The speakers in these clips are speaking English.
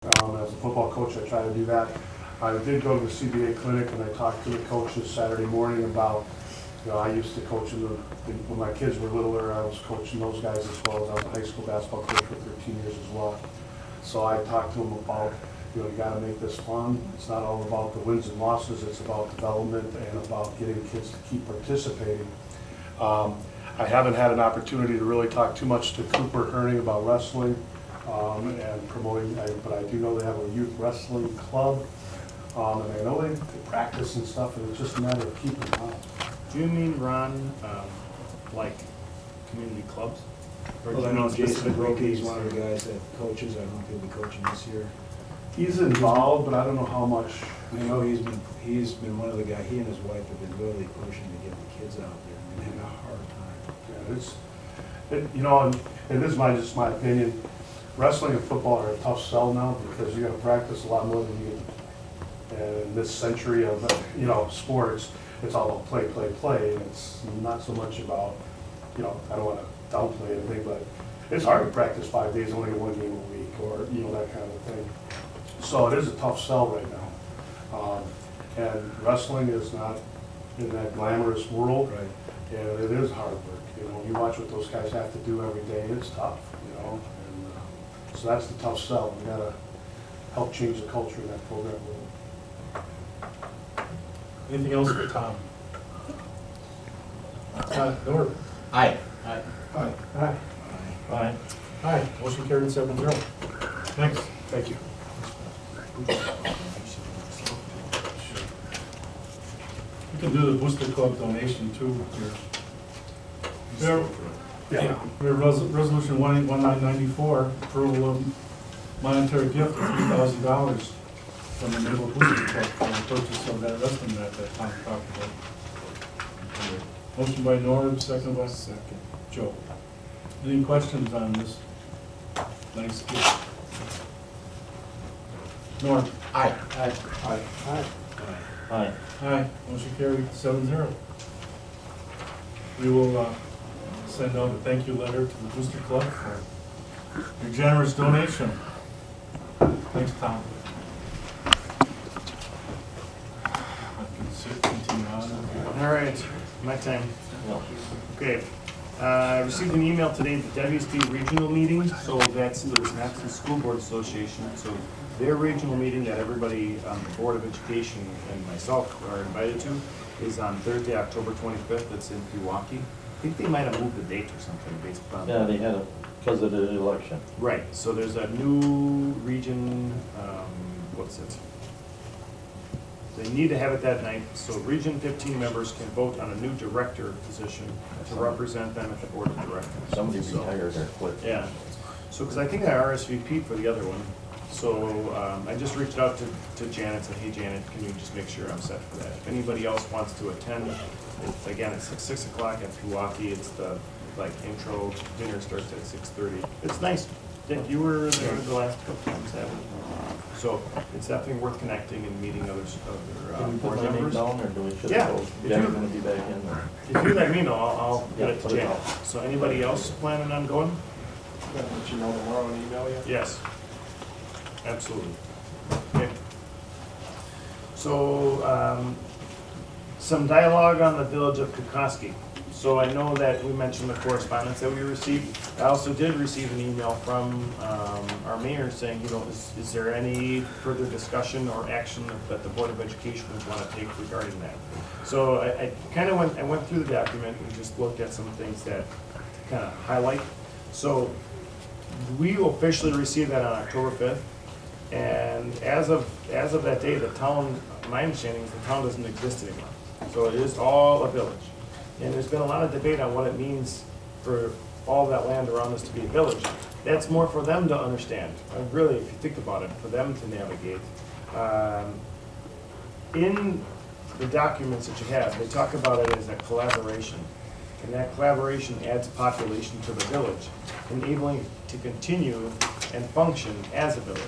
As a football coach, I try to do that. I did go to the CBA clinic and I talked to the coaches Saturday morning about, I used to coach when my kids were littler, I was coaching those guys as well as I was a high school basketball coach for 13 years as well. So I talked to them about, you got to make this fun. It's not all about the wins and losses, it's about development and about getting kids to keep participating. I haven't had an opportunity to really talk too much to Cooper Herning about wrestling and promoting, but I do know they have a youth wrestling club, and I know they practice and stuff, and it's just a matter of keeping them out. Do you mean, Ron, like community clubs? Or Well, do I you know mean Jason specific Brokey is locations? one of the guys that coaches. I don't know if he'll be coaching this year. He's involved, but I don't know how much. I know he's been one of the guys, he and his wife have been really pushing to get the kids out there, and they've had a hard time. Yeah, and this is just my opinion. Wrestling and football are a tough sell now because you got to practice a lot more than you get. And in this century of sports, it's all about play, play, play. And it's not so much about I don't want to downplay anything, but it's hard to practice 5 days, only one game a week, or that kind of thing. So it is a tough sell right now. And wrestling is not in that glamorous world, Right. and it is hard work. You watch what those guys have to do every day. It's tough, and so that's the tough sell. We gotta help change the culture in that program a little. Anything else for Tom? Norm? Aye. Aye. Aye. Aye. Aye. Aye. Motion carried 7-0. Thanks. Thank you. You can do the Booster Club donation too here. Yeah. We have resolution 1994, approval of monetary gift of $3,000 from the Mayville Booster Club for the purchase of that wrestling mat that Tom talked about. Motion by Norm, second by Joe. Any questions on this nice gift? Norm? Aye. Aye. Aye. Aye. Aye. Aye. Motion carried 7-0. We will send out a thank you letter to the Booster Club for your generous donation. Thanks, Tom. I can continue on. All right, my time. No. Okay. I received an email today at the WSB regional meeting, so that's the Wisconsin School Board Association. So their regional meeting that everybody on the Board of Education and myself are invited to is on Thursday, October 25th. It's in Pewaukee. I think they might have moved the date or something based on. Yeah, they had it because of the election. Right, so there's a new region, what's it? They need to have it that night, so Region 15 members can vote on a new director position to represent them at the Board of Directors. Somebody So- retired or quit. Yeah, so, because I think I RSVP'd for the other one, so I just reached out to Janet, said, hey Janet, can you just make sure I'm set for that? If anybody else wants to attend, again, it's at 6 o'clock at Pewaukee. It's the intro, dinner starts at 6:30. It's nice. Dick, you were there the last couple times, haven't you? So it's definitely worth connecting and meeting other Can we put board my name members. down, or do we should Yeah. go? If Jen's you- gonna be back in there. If you let me know, I'll get Yeah, it to put it Janet. down. So anybody else planning on going? Let you know tomorrow and email you. Yes, absolutely. Okay. So, some dialogue on the village of Kukoski. So I know that we mentioned the correspondence that we received. I also did receive an email from our mayor saying, is there any further discussion or action that the Board of Education would want to take regarding that? So I kind of went through the document and just looked at some things that kind of highlight. So we officially received that on October 5th. And as of that day, the town, my understanding is the town doesn't exist anymore. So it is all a village. And there's been a lot of debate on what it means for all that land around us to be a village. That's more for them to understand. Really, if you think about it, for them to navigate. In the documents that you have, they talk about it as a collaboration. And that collaboration adds population to the village, enabling it to continue and function as a village.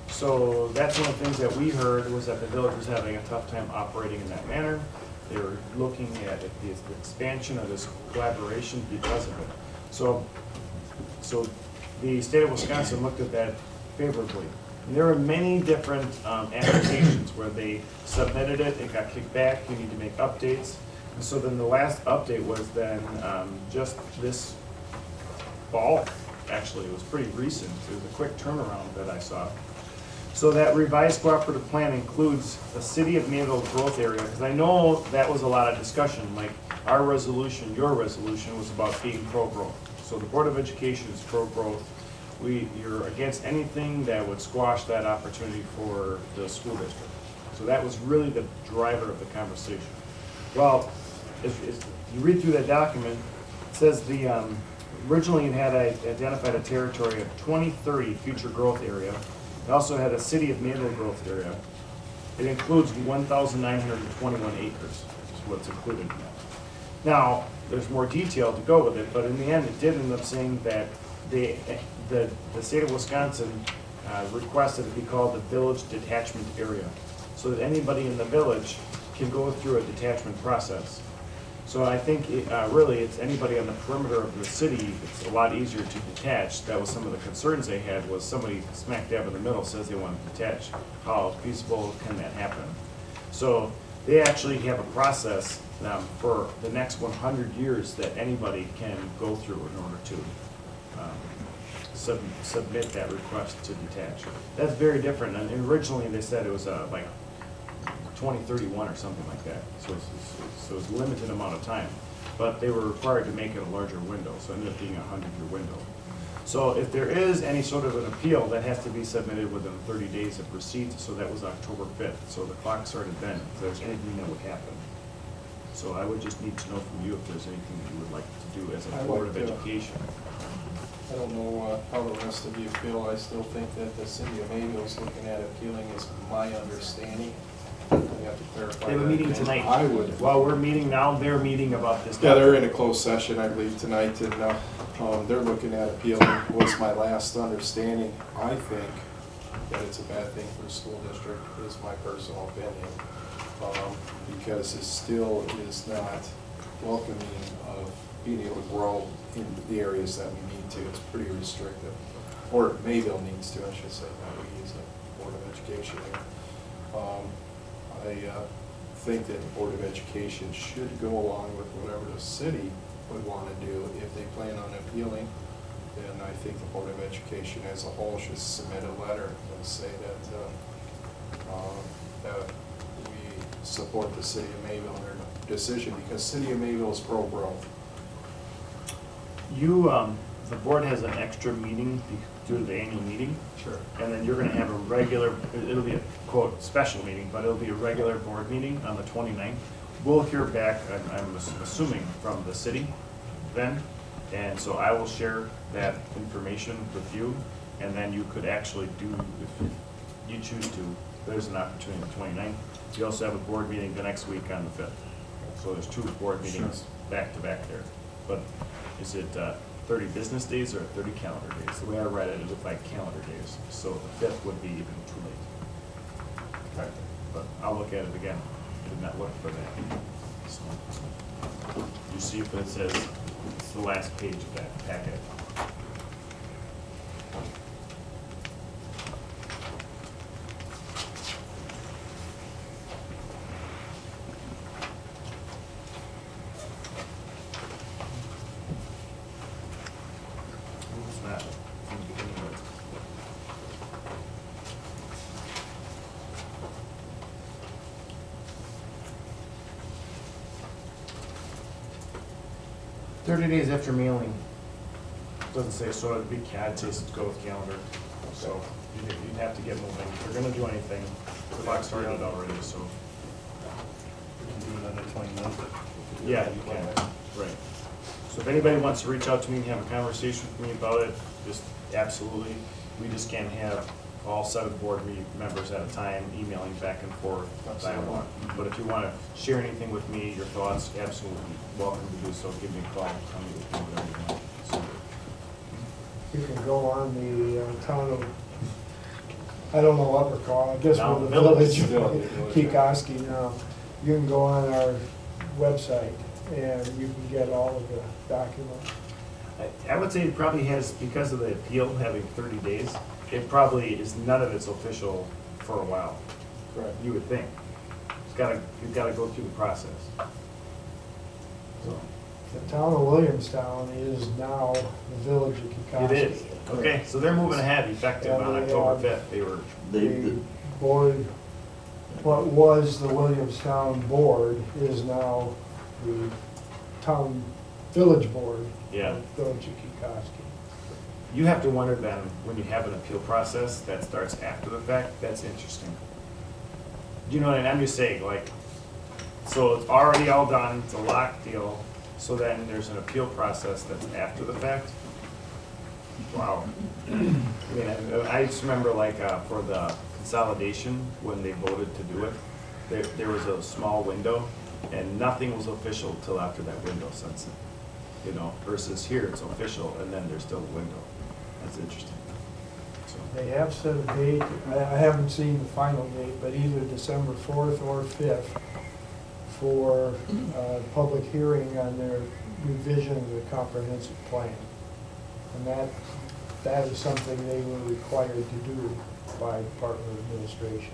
So that's one of the things that we heard, was that the village was having a tough time operating in that manner. They were looking at the expansion of this collaboration because of it. So the state of Wisconsin looked at that favorably. And there were many different applications where they submitted it, it got kicked back, you need to make updates. And so then the last update was then just this fall, actually, it was pretty recent. It was a quick turnaround that I saw. So that revised cooperative plan includes the city of Mayville growth area, because I know that was a lot of discussion, like our resolution, your resolution was about being pro-growth. So the Board of Education is pro-growth. You're against anything that would squash that opportunity for the school district. So that was really the driver of the conversation. Well, if you read through that document, it says originally it had identified a territory of 2030 future growth area. It also had a city of Mayville growth area. It includes 1,921 acres, is what's included in that. Now, there's more detail to go with it, but in the end, it did end up saying that the state of Wisconsin requested it be called the Village Detachment Area, so that anybody in the village can go through a detachment process. So I think really it's anybody on the perimeter of the city, it's a lot easier to detach. That was some of the concerns they had, was somebody smack dab in the middle says they want to detach. How feasible can that happen? So they actually have a process for the next 100 years that anybody can go through in order to submit that request to detach. That's very different. And originally they said it was like 2031 or something like that. So it's a limited amount of time. But they were required to make it a larger window, so it ended up being a 100-year window. So if there is any sort of an appeal, that has to be submitted within 30 days of receipt, so that was October 5th. So the clock started then, if there's anything that would happen. So I would just need to know from you if there's anything that you would like to do as a Board of Education. I don't know how the rest of you feel. I still think that the city of Mayville is looking at appealing, is my understanding. We have to clarify. They have a that meeting again. tonight. I would. While we're meeting now, they're meeting about this. Yeah, they're in a closed session, I believe, tonight, and they're looking at appealing, was my last understanding. I think that it's a bad thing for the school district, is my personal opinion, because it still is not welcoming of being able to grow in the areas that we need to. It's pretty restrictive, or Mayville needs to, I should say, not we as a Board of Education here. I think that the Board of Education should go along with whatever the city would want to do. If they plan on appealing, then I think the Board of Education as a whole should submit a letter and say that we support the city of Mayville in their decision, because city of Mayville is pro-growth. You, the board has an extra meeting due to the annual meeting. Sure. And then you're gonna have a regular, it'll be a quote, special meeting, but it'll be a regular board meeting on the 29th. We'll hear back, I'm assuming, from the city then. And so I will share that information with you, and then you could actually do, if you choose to, there's an opportunity on the 29th. You also have a board meeting the next week on the 5th. So there's 2 board meetings back to back there. But is it 30 business days or 30 calendar days? The way I read it, it looked like calendar days. So the 5th would be even too late. Okay. But I'll look at it again. I did not look for that. So, you see if it says, it's the last page of that packet. It's not from the beginning of it. "30 days after mailing." Doesn't say, so it'd be CAD, says go with calendar. So you'd have to get moving. If you're gonna do anything, the clock started already, so. We can do it on the 29th. Yeah, you can, right. So if anybody wants to reach out to me and have a conversation with me about it, just absolutely. We just can't have all 7 board members at a time emailing back and forth dialogue. But if you want to share anything with me, your thoughts, absolutely welcome to do so. Give me a call, tell me whatever you want. So, You can go on the town of, I don't know what we're calling, I guess Now, we're the village. village, Kikoski now. You can go on our website and you can get all of the documents. I would say it probably has, because of the appeal having 30 days, it probably is, none of it's official for a while, Correct. you would think. You've gotta go through the process. So, The town of Williamstown is now the village of it Kikoski. is, okay, so they're moving ahead effective Yeah, on they October have- 5th, they were, The board, what was the Williamstown board is now the town village board. Yeah. of Village of Kikoski. you have to wonder then, when you have an appeal process that starts after the fact, that's interesting. You know what I mean? I'm just saying, like, so it's already all done, it's a locked deal, so then there's an appeal process that's after the fact? Wow. I mean, I just remember like, for the consolidation, when they voted to do it, there was a small window, and nothing was official till after that window sunset. You know, versus here, it's official, and then there's still a window. That's interesting. So, They have set a date, I haven't seen the final date, but either December 4th or 5th for public hearing on their revision of the comprehensive plan. And that is something they were required to do by Department of Administration.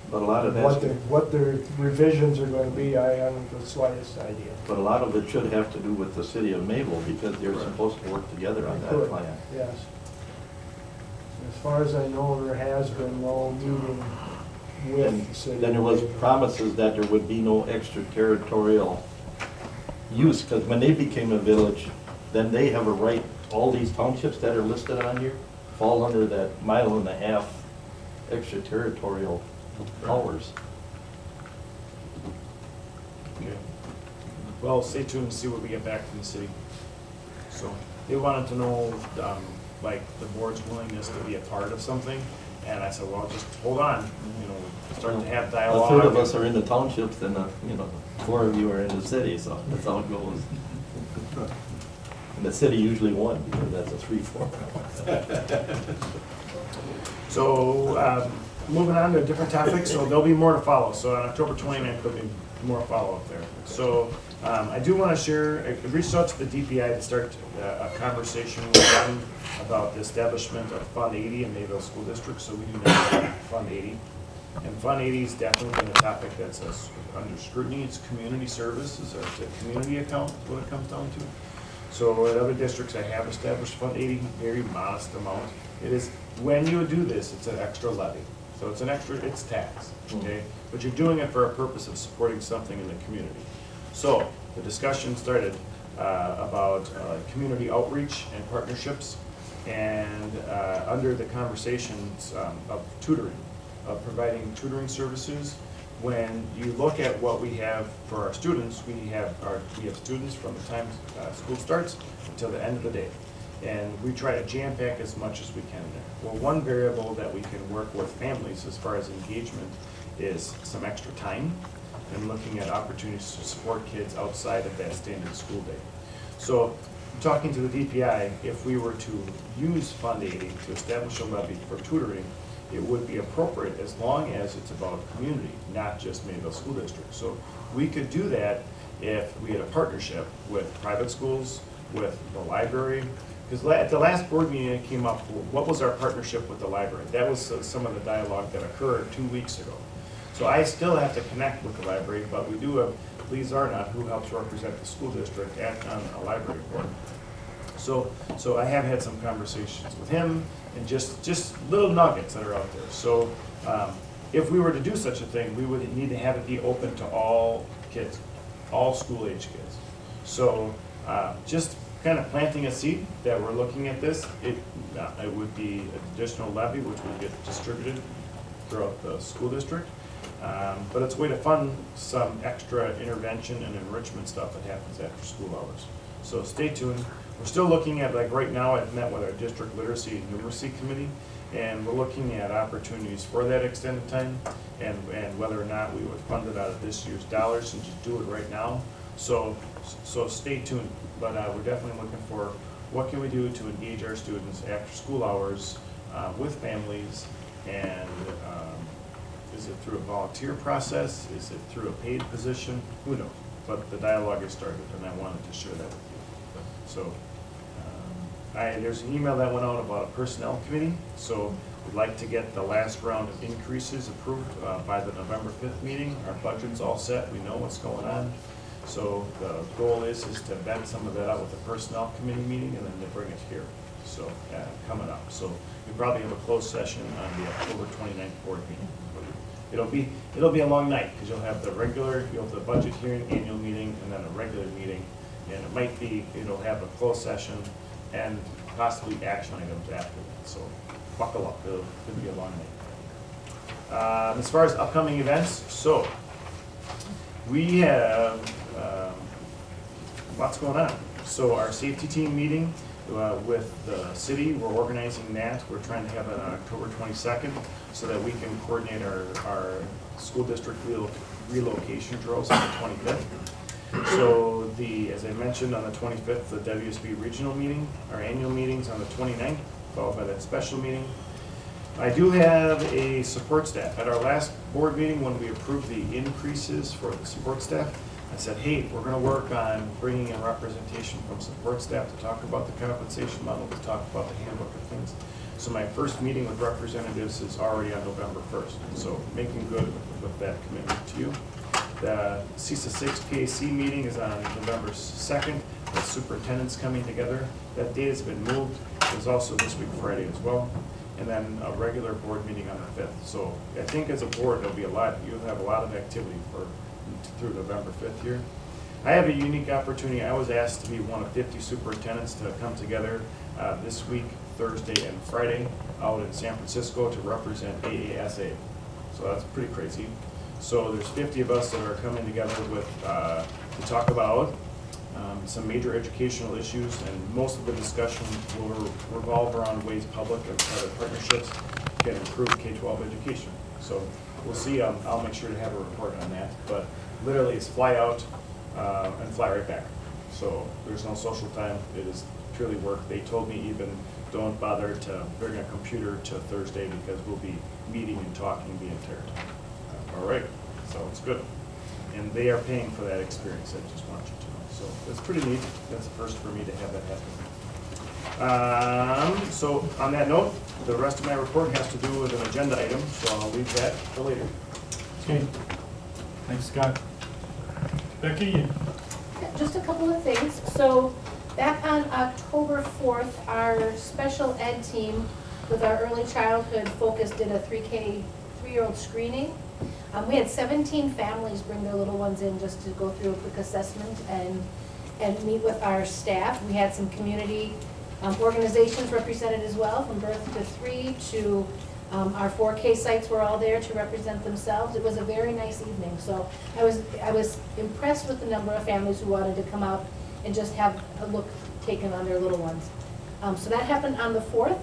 But a lot of that, What their revisions are going to be, I haven't the slightest idea. but a lot of it should have to do with the city of Mayville, because they're supposed to work together on They that could, plan. yes. As far as I know, there has been no meeting with And the city. then there was promises that there would be no extraterritorial use, because when they became a village, then they have a right, all these townships that are listed on here fall under that 1.5 mile extraterritorial powers. okay. Well, stay tuned and see what we get back from the city. So, they wanted to know, like, the board's willingness to be a part of something, and I said, well, just hold on, you know, start to have A dialogue. third of us are in the townships, and, 4 of you are in the city, so that's how it goes. And the city usually won, because that's a 3-4. So, moving on to a different topic, so there'll be more to follow. So on October 29th, there'll be more follow-up there. So I do want to share, I reached out to the DPI to start a conversation with them about the establishment of Fund 80 in Mayville School District, so we do now have Fund 80. And Fund 80 is definitely been a topic that's under scrutiny. It's community services, or it's a community account, is what it comes down to. So at other districts, I have established Fund 80, very modest amount. It is, when you do this, it's an extra levy. So it's an extra, it's tax, okay? But you're doing it for a purpose of supporting something in the community. So the discussion started about community outreach and partnerships, and under the conversations of tutoring, of providing tutoring services. When you look at what we have for our students, we have students from the time school starts until the end of the day. And we try to jam pack as much as we can there. Well, one variable that we can work with families as far as engagement is some extra time and looking at opportunities to support kids outside of that standard school day. So, talking to the DPI, if we were to use Fund 80 to establish a levy for tutoring, it would be appropriate as long as it's about community, not just Mayville School District. So we could do that if we had a partnership with private schools, with the library. Because at the last board meeting, it came up, what was our partnership with the library? That was some of the dialogue that occurred 2 weeks ago. So I still have to connect with the library, but we do have Lee Zarnot, who helps represent the school district on a library board. So I have had some conversations with him, and just little nuggets that are out there. So if we were to do such a thing, we would need to have it be open to all kids, all school-age kids. So just kind of planting a seed that we're looking at this, it would be an additional levy which would get distributed throughout the school district. But it's a way to fund some extra intervention and enrichment stuff that happens after school hours. So stay tuned. We're still looking at, like right now, I've met with our district literacy and numeracy committee, and we're looking at opportunities for that extended time and whether or not we would fund it out of this year's dollars and just do it right now. So stay tuned, but we're definitely looking for what can we do to engage our students after school hours with families, and is it through a volunteer process? Is it through a paid position? Who knows? But the dialogue has started, and I wanted to share that with you. So There's an email that went out about a personnel committee, so we'd like to get the last round of increases approved by the November 5th meeting. Our budget's all set, we know what's going on. So the goal is to vet some of that out with the personnel committee meeting and then to bring it here. So, coming up. So we probably have a closed session on the October 29th board meeting. It'll be a long night, because you'll have the budget hearing, annual meeting, and then a regular meeting. And it might be, it'll have a closed session and possibly action items after that. So buckle up, it'll be a long night. As far as upcoming events, so we have lots going on. So our safety team meeting with the city, we're organizing that. We're trying to have it on October 22nd so that we can coordinate our school district relocation drills on the 25th. So as I mentioned, on the 25th, the WSB regional meeting, our annual meeting's on the 29th, followed by that special meeting. I do have a support staff. At our last board meeting, when we approved the increases for the support staff, I said, hey, we're gonna work on bringing in representation from support staff to talk about the compensation model, to talk about the handbook of things. So my first meeting with representatives is already on November 1st. So making good with that commitment to you. The CISA 6 PAC meeting is on November 2nd. The superintendent's coming together. That date has been moved. It's also this week Friday as well. And then a regular board meeting on the 5th. So I think as a board, you'll have a lot of activity through November 5th here. I have a unique opportunity. I was asked to be one of 50 superintendents to come together this week, Thursday and Friday, out in San Francisco to represent AASA. So that's pretty crazy. So there's 50 of us that are coming together to talk about some major educational issues, and most of the discussion will revolve around ways public and private partnerships can improve K-12 education. So we'll see. I'll make sure to have a report on that. But literally, it's fly out and fly right back. So there's no social time. It is purely work. They told me even don't bother to bring a computer to Thursday because we'll be meeting and talking the entire time. All right, so it's good. And they are paying for that experience, I just want you to know. So it's pretty neat. That's a first for me to have that happen. So on that note, the rest of my report has to do with an agenda item, so I'll leave that for later. Okay, thanks, Scott. Becky? Just a couple of things. So back on October 4th, our special ed team with our early childhood focus did a 3-year-old screening. We had 17 families bring their little ones in just to go through a quick assessment and meet with our staff. We had some community organizations represented as well, from birth to 3 to our 4K sites were all there to represent themselves. It was a very nice evening. So I was impressed with the number of families who wanted to come out and just have a look taken on their little ones. So that happened on the 4th.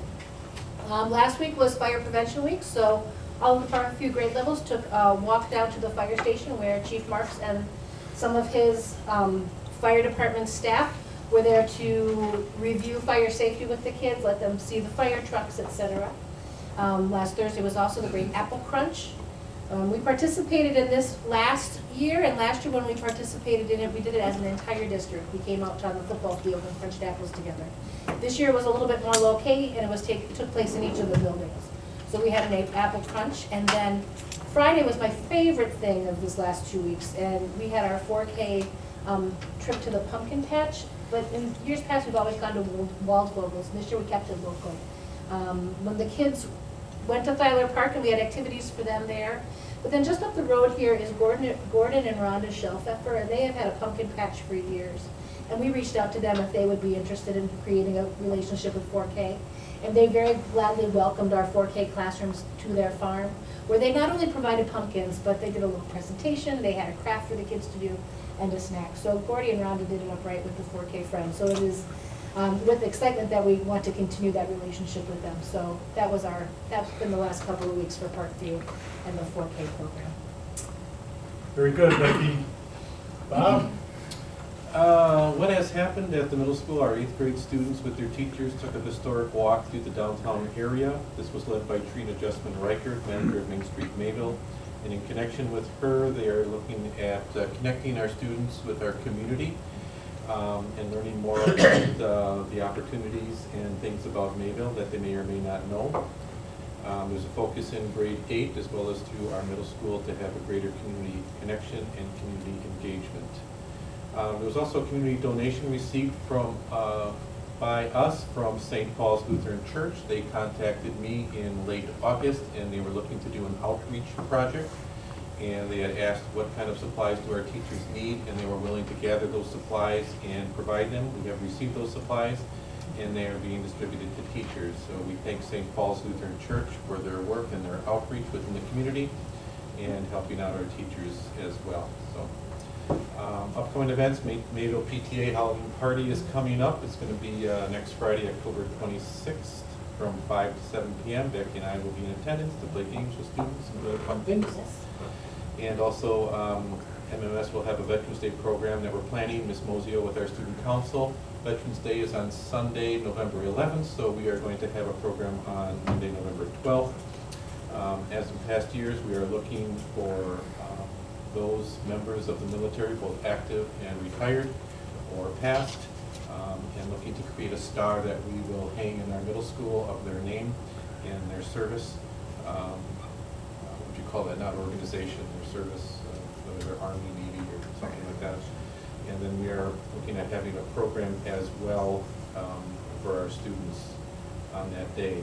Last week was Fire Prevention Week, so all of the Park View grade levels took a walk down to the fire station where Chief Marks and some of his fire department staff were there to review fire safety with the kids, let them see the fire trucks, etc. Last Thursday was also the Great Apple Crunch. We participated in this last year, and last year when we participated in it, we did it as an entire district. We came out on the football field and crunched apples together. This year was a little bit more low-key, and it took place in each of the buildings. So we had an apple crunch, and then Friday was my favorite thing of these last 2 weeks, and we had our 4K trip to the pumpkin patch. But in years past, we've always gone to Waldvogel's, and this year we kept it local. When the kids went to Thaler Park, and we had activities for them there. But then just up the road here is Gordon and Rhonda Shelfeffer, and they have had a pumpkin patch for years. And we reached out to them if they would be interested in creating a relationship with 4K. And they very gladly welcomed our 4K classrooms to their farm, where they not only provided pumpkins, but they did a little presentation, they had a craft for the kids to do, and a snack. So Gordy and Rhonda did it upright with the 4K friends. So it is with excitement that we want to continue that relationship with them. So that's been the last couple of weeks for Parkview and the 4K program. Very good, Becky. Bob? What has happened at the middle school, our 8th grade students with their teachers took a historic walk through the downtown area. This was led by Trina Justman-Reichert, manager of Main Street Mayville. And in connection with her, they are looking at connecting our students with our community. and learning more about the opportunities and things about Mayville that they may or may not know. There's a focus in grade 8 as well as to our middle school to have a greater community connection and community engagement. There was also a community donation received from by us from St. Paul's Lutheran Church. They contacted me in late August and they were looking to do an outreach project. And they had asked what kind of supplies do our teachers need, and they were willing to gather those supplies and provide them. We have received those supplies and they are being distributed to teachers. So we thank St. Paul's Lutheran Church for their work and their outreach within the community and helping out our teachers as well. So. Upcoming events, Mayville PTA Halloween Party is coming up. It's going to be next Friday, October 26th from 5 to 7 p.m. Becky and I will be in attendance to play games with students and do other fun things. And also, MMS will have a Veterans Day program that we're planning. Ms. Mosio with our student council. Veterans Day is on Sunday, November 11th, so we are going to have a program on Monday, November 12th. As in past years, we are looking for those members of the military, both active and retired or past, and looking to create a star that we will hang in our middle school of their name and their service. What would you call that? Not organization, their service, whether they're Army, Navy, or something like that. And then we are looking at having a program as well for our students on that day.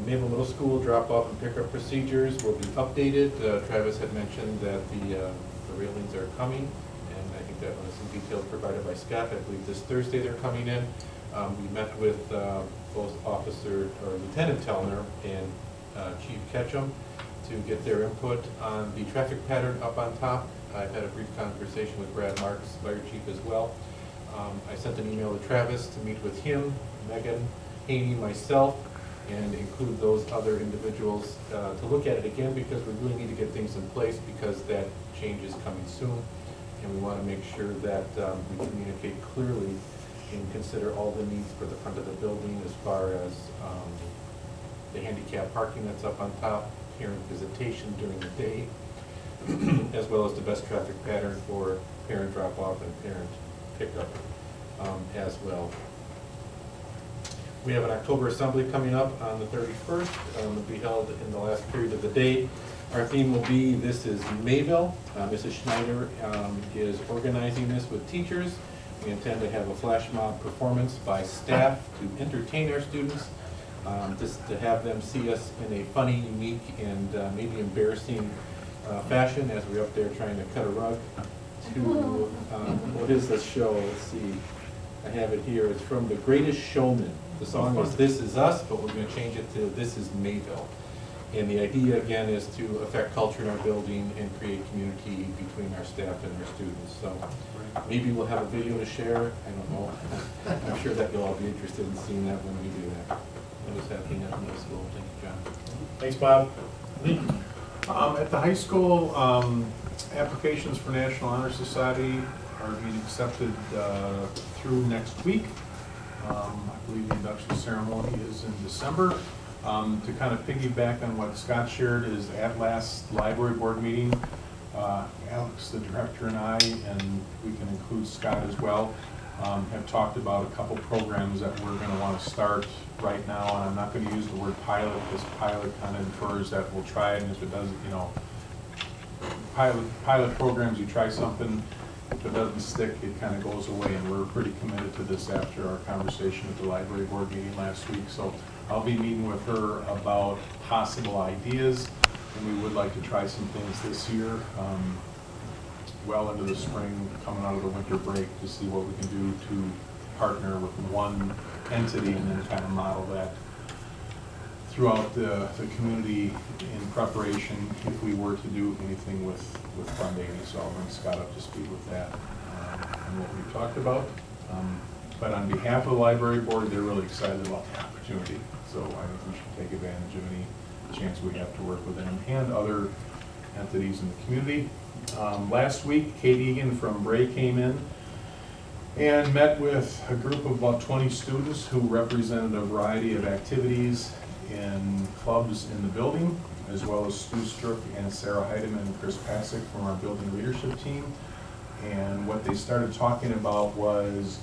Mayville Middle School drop-off and pickup procedures will be updated. Travis had mentioned that the railings are coming, and I think that was some details provided by Scott. I believe this Thursday they're coming in. We met with both Lieutenant Tellner and Chief Ketchum to get their input on the traffic pattern up on top. I've had a brief conversation with Brad Marks, Fire Chief, as well. I sent an email to Travis to meet with him, Megan, Haney, myself, and include those other individuals to look at it again, because we really need to get things in place because that change is coming soon. And we want to make sure that we communicate clearly and consider all the needs for the front of the building as far as the handicap parking that's up on top, parent visitation during the day, as well as the best traffic pattern for parent drop-off and parent pickup as well. We have an October assembly coming up on the 31st. It will be held in the last period of the day. Our theme will be This is Mayville. Mrs. Schneider is organizing this with teachers. We intend to have a flash mob performance by staff to entertain our students, just to have them see us in a funny, unique, and maybe embarrassing fashion as we're up there trying to cut a rug. To what is this show? Let's see. I have it here. It's from The Greatest Showman. The song is This Is Us, but we're going to change it to This Is Mayville. And the idea, again, is to affect culture in our building and create community between our staff and our students. So maybe we'll have a video to share. I don't know. I'm sure that you'll all be interested in seeing that when we do that. What is happening at the middle school? Thank you, John. Thanks, Bob. Lee? At the high school, applications for National Honor Society are being accepted through next week. I believe the induction ceremony is in December. To kind of piggyback on what Scott shared, is at last library board meeting, Alex, the director, and I, and we can include Scott as well, have talked about a couple programs that we're going to want to start right now. And I'm not going to use the word pilot, because pilot kind of infers that we'll try it, and if it doesn't, you know, pilot programs, you try something, if it doesn't stick, it kind of goes away, and we're pretty committed to this after our conversation at the library board meeting last week. So I'll be meeting with her about possible ideas, and we would like to try some things this year, well into the spring, coming out of the winter break, to see what we can do to partner with one entity and then kind of model that throughout the community in preparation if we were to do anything with funding. So I'll bring Scott up to speed with that and what we've talked about. But on behalf of the library board, they're really excited about the opportunity. So I think we should take advantage of any chance we have to work with them and other entities in the community. Last week, Kate Egan from Bray came in and met with a group of about 20 students who represented a variety of activities in clubs in the building, as well as Stu Strook and Sarah Heidemann and Chris Pasick from our building leadership team. And what they started talking about was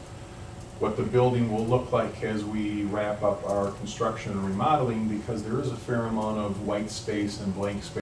what the building will look like as we wrap up our construction and remodeling, because there is a fair amount of white space and blank space